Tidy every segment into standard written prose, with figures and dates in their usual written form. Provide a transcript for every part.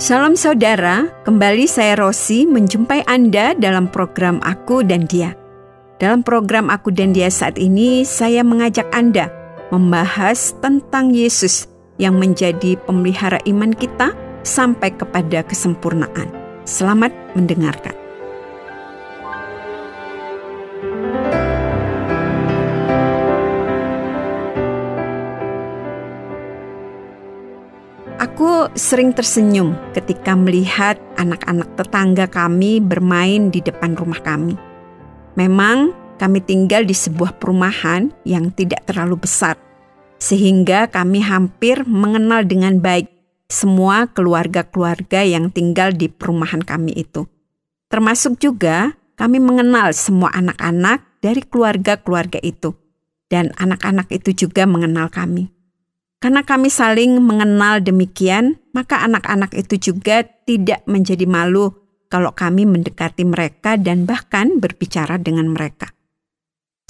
Shalom saudara, kembali saya Rosi menjumpai Anda dalam program Aku dan Dia. Dalam program Aku dan Dia saat ini, saya mengajak Anda membahas tentang Yesus yang menjadi pemelihara iman kita sampai kepada kesempurnaan. Selamat mendengarkan. Aku sering tersenyum ketika melihat anak-anak tetangga kami bermain di depan rumah kami. Memang kami tinggal di sebuah perumahan yang tidak terlalu besar, sehingga kami hampir mengenal dengan baik semua keluarga-keluarga yang tinggal di perumahan kami itu. Termasuk juga kami mengenal semua anak-anak dari keluarga-keluarga itu, dan anak-anak itu juga mengenal kami. Karena kami saling mengenal demikian, maka anak-anak itu juga tidak menjadi malu kalau kami mendekati mereka dan bahkan berbicara dengan mereka.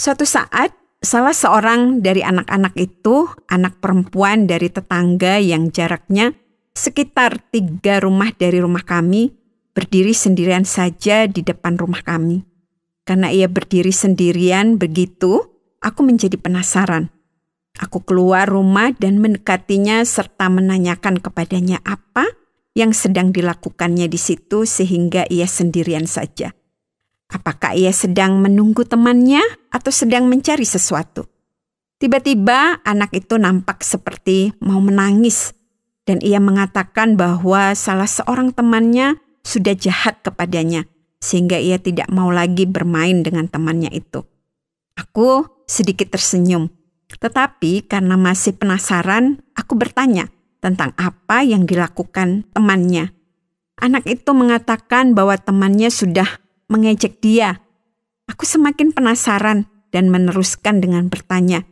Suatu saat, salah seorang dari anak-anak itu, anak perempuan dari tetangga yang jaraknya sekitar 3 rumah dari rumah kami, berdiri sendirian saja di depan rumah kami. Karena ia berdiri sendirian begitu, aku menjadi penasaran. Aku keluar rumah dan mendekatinya serta menanyakan kepadanya apa yang sedang dilakukannya di situ sehingga ia sendirian saja. Apakah ia sedang menunggu temannya atau sedang mencari sesuatu? Tiba-tiba anak itu nampak seperti mau menangis dan ia mengatakan bahwa salah seorang temannya sudah jahat kepadanya sehingga ia tidak mau lagi bermain dengan temannya itu. Aku sedikit tersenyum. Tetapi karena masih penasaran, aku bertanya tentang apa yang dilakukan temannya. Anak itu mengatakan bahwa temannya sudah mengejek dia. Aku semakin penasaran dan meneruskan dengan bertanya,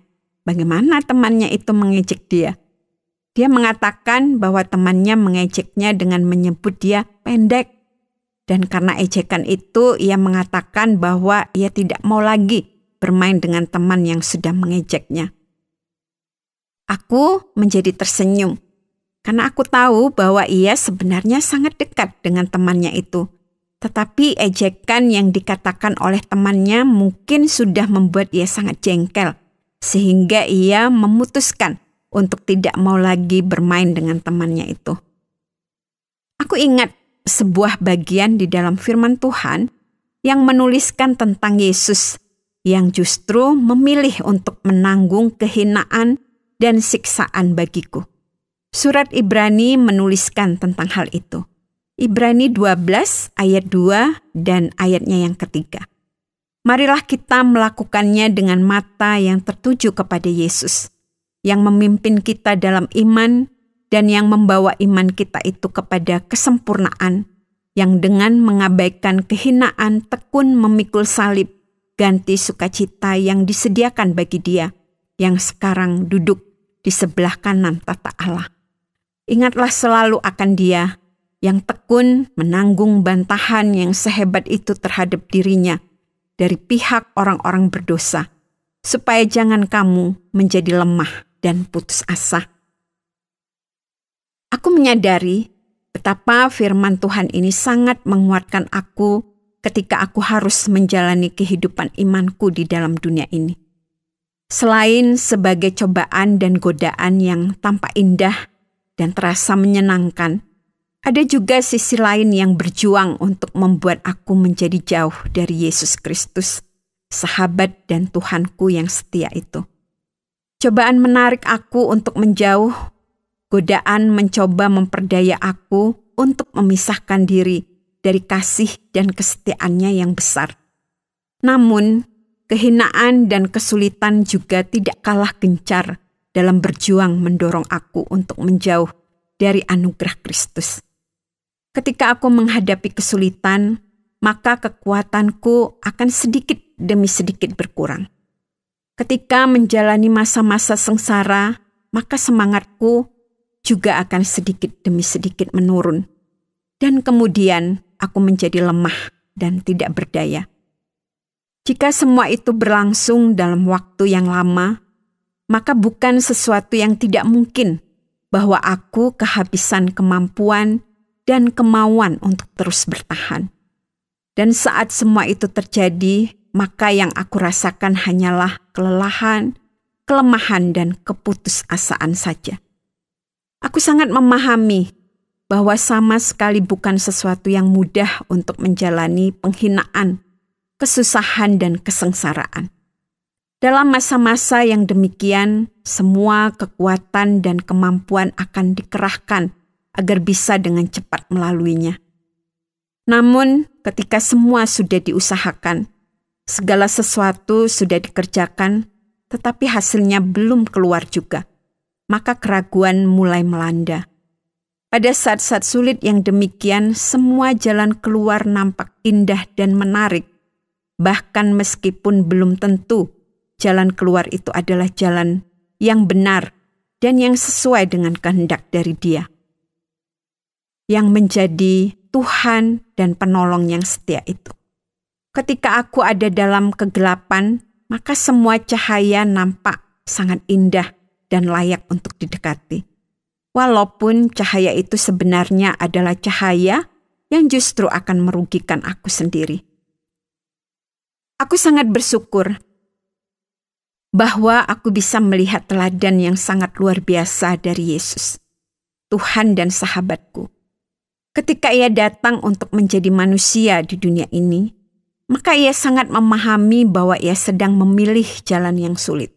bagaimana temannya itu mengejek dia? Dia mengatakan bahwa temannya mengejeknya dengan menyebut dia pendek. Dan karena ejekan itu, ia mengatakan bahwa ia tidak mau lagi bermain dengan teman yang sudah mengejeknya. Aku menjadi tersenyum karena aku tahu bahwa ia sebenarnya sangat dekat dengan temannya itu. Tetapi ejekan yang dikatakan oleh temannya mungkin sudah membuat ia sangat jengkel sehingga ia memutuskan untuk tidak mau lagi bermain dengan temannya itu. Aku ingat sebuah bagian di dalam firman Tuhan yang menuliskan tentang Yesus yang justru memilih untuk menanggung kehinaan dan siksaan bagiku. Surat Ibrani menuliskan tentang hal itu. Ibrani 12 ayat 2 dan ayatnya yang ketiga. Marilah kita melakukannya dengan mata yang tertuju kepada Yesus, yang memimpin kita dalam iman dan yang membawa iman kita itu kepada kesempurnaan, yang dengan mengabaikan kehinaan tekun memikul salib, ganti sukacita yang disediakan bagi dia, yang sekarang duduk di sebelah kanan tata Allah. Ingatlah selalu akan dia, yang tekun menanggung bantahan yang sehebat itu terhadap dirinya dari pihak orang-orang berdosa, supaya jangan kamu menjadi lemah dan putus asa. Aku menyadari betapa firman Tuhan ini sangat menguatkan aku ketika aku harus menjalani kehidupan imanku di dalam dunia ini. Selain sebagai cobaan dan godaan yang tampak indah dan terasa menyenangkan, ada juga sisi lain yang berjuang untuk membuat aku menjadi jauh dari Yesus Kristus, sahabat dan Tuhanku yang setia itu. Cobaan menarik aku untuk menjauh, godaan mencoba memperdaya aku untuk memisahkan diri dari kasih dan kesetiaannya yang besar. Namun, kehinaan dan kesulitan juga tidak kalah gencar dalam berjuang mendorong aku untuk menjauh dari anugerah Kristus. Ketika aku menghadapi kesulitan, maka kekuatanku akan sedikit demi sedikit berkurang. Ketika menjalani masa-masa sengsara, maka semangatku juga akan sedikit demi sedikit menurun. Dan kemudian aku menjadi lemah dan tidak berdaya. Jika semua itu berlangsung dalam waktu yang lama, maka bukan sesuatu yang tidak mungkin bahwa aku kehabisan kemampuan dan kemauan untuk terus bertahan. Dan saat semua itu terjadi, maka yang aku rasakan hanyalah kelelahan, kelemahan, dan keputusasaan saja. Aku sangat memahami bahwa sama sekali bukan sesuatu yang mudah untuk menjalani penghinaan, kesusahan, dan kesengsaraan. Dalam masa-masa yang demikian, semua kekuatan dan kemampuan akan dikerahkan agar bisa dengan cepat melaluinya. Namun, ketika semua sudah diusahakan, segala sesuatu sudah dikerjakan, tetapi hasilnya belum keluar juga, maka keraguan mulai melanda. Pada saat-saat sulit yang demikian, semua jalan keluar nampak indah dan menarik, bahkan meskipun belum tentu jalan keluar itu adalah jalan yang benar dan yang sesuai dengan kehendak dari Dia, yang menjadi Tuhan dan penolong yang setia itu. Ketika aku ada dalam kegelapan, maka semua cahaya nampak sangat indah dan layak untuk didekati. Walaupun cahaya itu sebenarnya adalah cahaya yang justru akan merugikan aku sendiri. Aku sangat bersyukur bahwa aku bisa melihat teladan yang sangat luar biasa dari Yesus, Tuhan dan sahabatku. Ketika Ia datang untuk menjadi manusia di dunia ini, maka Ia sangat memahami bahwa Ia sedang memilih jalan yang sulit.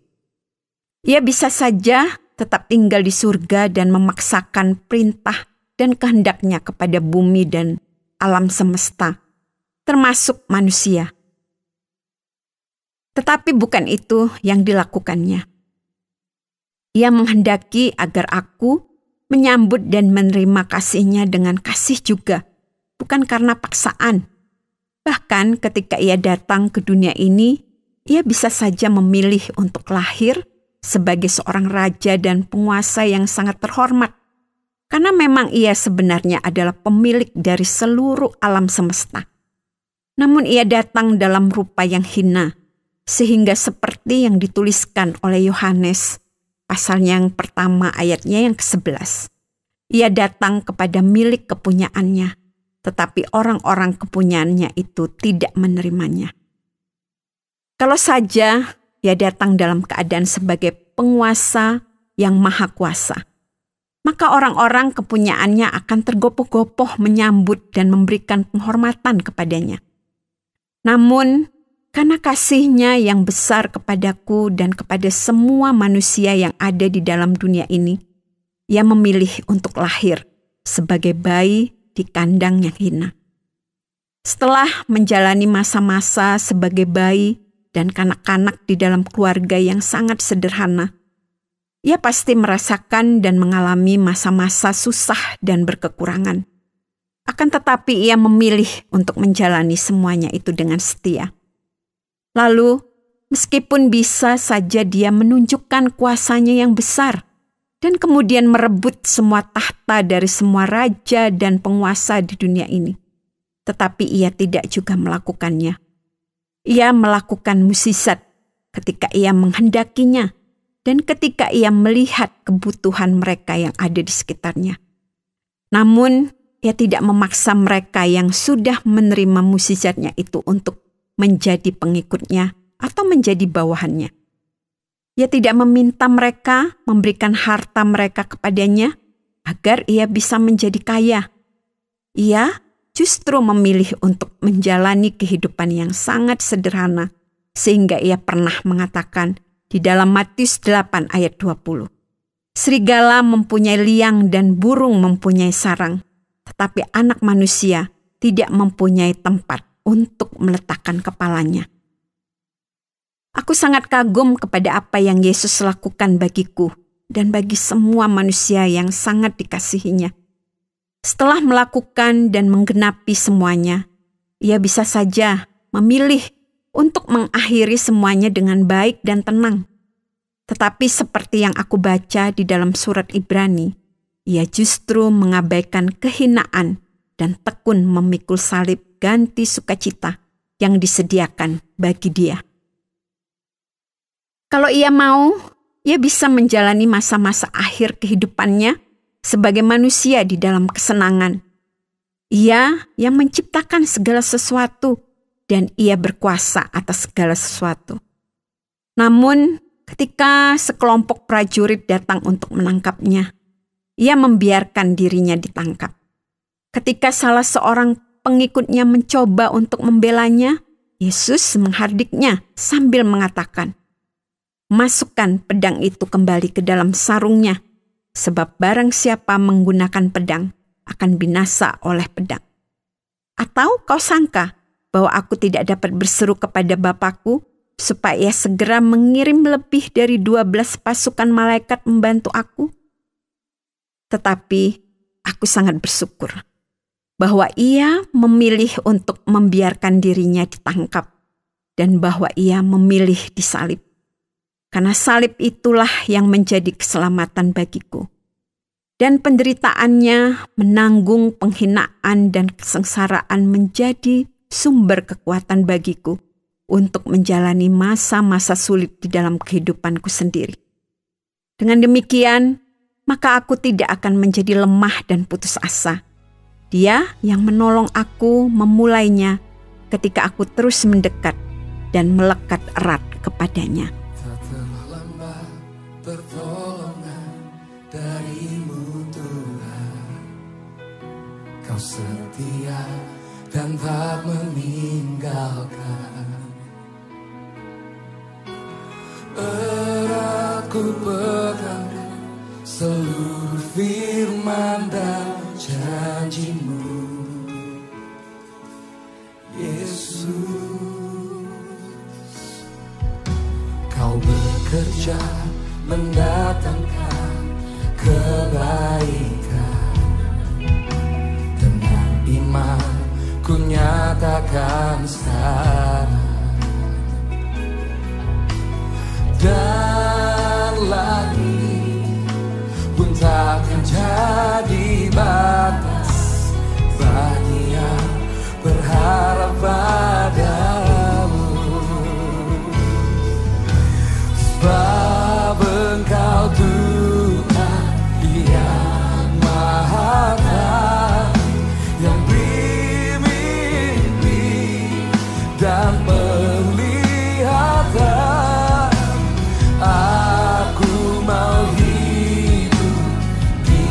Ia bisa saja tetap tinggal di surga dan memaksakan perintah dan kehendaknya kepada bumi dan alam semesta, termasuk manusia. Tetapi bukan itu yang dilakukannya. Ia menghendaki agar aku menyambut dan menerima kasih-Nya dengan kasih juga, bukan karena paksaan. Bahkan ketika Ia datang ke dunia ini, Ia bisa saja memilih untuk lahir sebagai seorang raja dan penguasa yang sangat terhormat. Karena memang Ia sebenarnya adalah pemilik dari seluruh alam semesta. Namun Ia datang dalam rupa yang hina, sehingga seperti yang dituliskan oleh Yohanes, pasal yang pertama ayatnya yang ke-11. Ia datang kepada milik kepunyaannya, tetapi orang-orang kepunyaannya itu tidak menerimanya. Kalau saja Ia datang dalam keadaan sebagai penguasa yang maha kuasa, maka orang-orang kepunyaannya akan tergopoh-gopoh menyambut dan memberikan penghormatan kepadanya. Namun, karena kasih-Nya yang besar kepadaku dan kepada semua manusia yang ada di dalam dunia ini, Ia memilih untuk lahir sebagai bayi di kandang yang hina. Setelah menjalani masa-masa sebagai bayi dan kanak-kanak di dalam keluarga yang sangat sederhana, Ia pasti merasakan dan mengalami masa-masa susah dan berkekurangan. Akan tetapi Ia memilih untuk menjalani semuanya itu dengan setia. Lalu, meskipun bisa saja Dia menunjukkan kuasa-Nya yang besar dan kemudian merebut semua tahta dari semua raja dan penguasa di dunia ini, tetapi Ia tidak juga melakukannya. Ia melakukan mukjizat ketika Ia menghendakinya dan ketika Ia melihat kebutuhan mereka yang ada di sekitarnya. Namun, Ia tidak memaksa mereka yang sudah menerima mukjizat-Nya itu untuk menjadi pengikut-Nya atau menjadi bawahannya. Ia tidak meminta mereka memberikan harta mereka kepadanya agar Ia bisa menjadi kaya. Ia justru memilih untuk menjalani kehidupan yang sangat sederhana, sehingga Ia pernah mengatakan di dalam Matius 8 ayat 20, "Serigala mempunyai liang dan burung mempunyai sarang, tetapi anak manusia tidak mempunyai tempat untuk meletakkan kepalanya." Aku sangat kagum kepada apa yang Yesus lakukan bagiku dan bagi semua manusia yang sangat dikasihinya. Setelah melakukan dan menggenapi semuanya, Ia bisa saja memilih untuk mengakhiri semuanya dengan baik dan tenang. Tetapi seperti yang aku baca di dalam surat Ibrani, Ia justru mengabaikan kehinaan dan tekun memikul salib ganti sukacita yang disediakan bagi Dia. Kalau Ia mau, Ia bisa menjalani masa-masa akhir kehidupannya sebagai manusia di dalam kesenangan, Ia yang menciptakan segala sesuatu dan Ia berkuasa atas segala sesuatu. Namun, ketika sekelompok prajurit datang untuk menangkapnya, Ia membiarkan dirinya ditangkap. Ketika salah seorang pengikutnya mencoba untuk membelanya, Yesus menghardiknya sambil mengatakan, "Masukkan pedang itu kembali ke dalam sarungnya, sebab barang siapa menggunakan pedang akan binasa oleh pedang. Atau kau sangka bahwa aku tidak dapat berseru kepada Bapakku supaya segera mengirim lebih dari 12 pasukan malaikat membantu aku? Tetapi aku sangat bersyukur bahwa Ia memilih untuk membiarkan dirinya ditangkap dan bahwa Ia memilih disalib. Karena salib itulah yang menjadi keselamatan bagiku. Dan penderitaannya menanggung penghinaan dan kesengsaraan menjadi sumber kekuatan bagiku untuk menjalani masa-masa sulit di dalam kehidupanku sendiri. Dengan demikian, maka aku tidak akan menjadi lemah dan putus asa. Dia yang menolong aku memulainya ketika aku terus mendekat dan melekat erat kepadanya. Tak telah lambat pertolongan dari-Mu Tuhan. Kau setia dan tak meninggalkan. Erat ku pegang seluruh firman dan janji-Mu, Yesus. Kau bekerja mendatangkan kebaikan. Dengan iman ku nyatakan sekarang, dan langit pun takkan jadi batas bagi yang berharap padamu. Sebab Engkau Tuhan yang Maha Tahu, yang beri mimpi dan penglihatan. Aku mau hidup di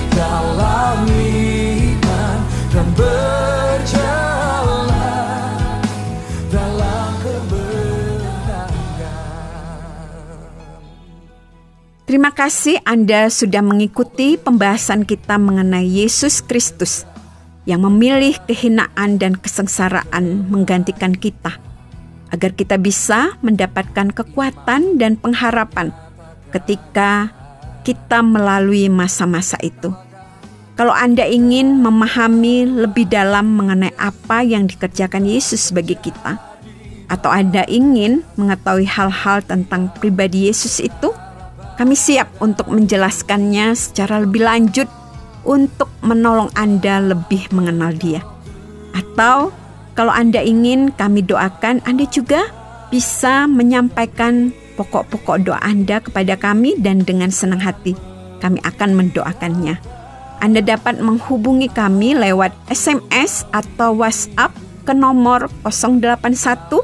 dalam iman dan berjalan dalam kemenangan. Terima kasih Anda sudah mengikuti pembahasan kita mengenai Yesus Kristus yang memilih kehinaan dan kesengsaraan menggantikan kita, agar kita bisa mendapatkan kekuatan dan pengharapan ketika kita melalui masa-masa itu. Kalau Anda ingin memahami lebih dalam mengenai apa yang dikerjakan Yesus bagi kita, atau Anda ingin mengetahui hal-hal tentang pribadi Yesus itu, kami siap untuk menjelaskannya secara lebih lanjut untuk menolong Anda lebih mengenal Dia. Atau kalau Anda ingin kami doakan, Anda juga bisa menyampaikan pokok-pokok doa Anda kepada kami dan dengan senang hati kami akan mendoakannya. Anda dapat menghubungi kami lewat SMS atau WhatsApp ke nomor 081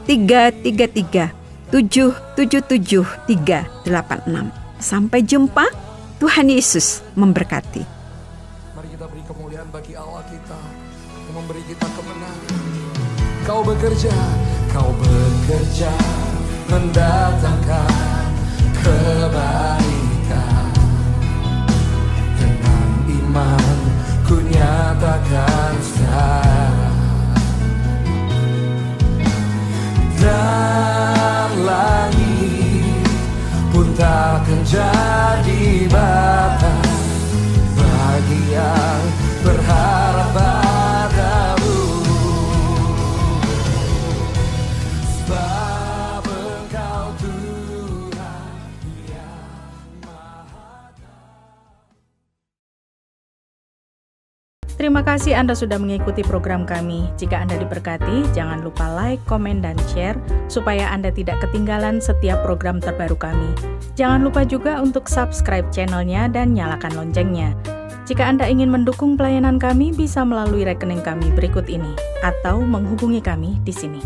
333 777 386. Sampai jumpa, Tuhan Yesus memberkati. Mari kita beri kemuliaan bagi Allah kita yang memberi kita kemenangan. Kau bekerja mendatangkan kebaikan. Dengan iman ku nyatakan sekarang, dan langit pun takkan jadi batas bagi yang berharap padamu. Sebab Engkau Tuhan yang Maha Tahu. Terima kasih Anda sudah mengikuti program kami. Jika Anda diberkati, jangan lupa like, komen, dan share supaya Anda tidak ketinggalan setiap program terbaru kami. Jangan lupa juga untuk subscribe channelnya dan nyalakan loncengnya. Jika Anda ingin mendukung pelayanan kami, bisa melalui rekening kami berikut ini, atau menghubungi kami di sini.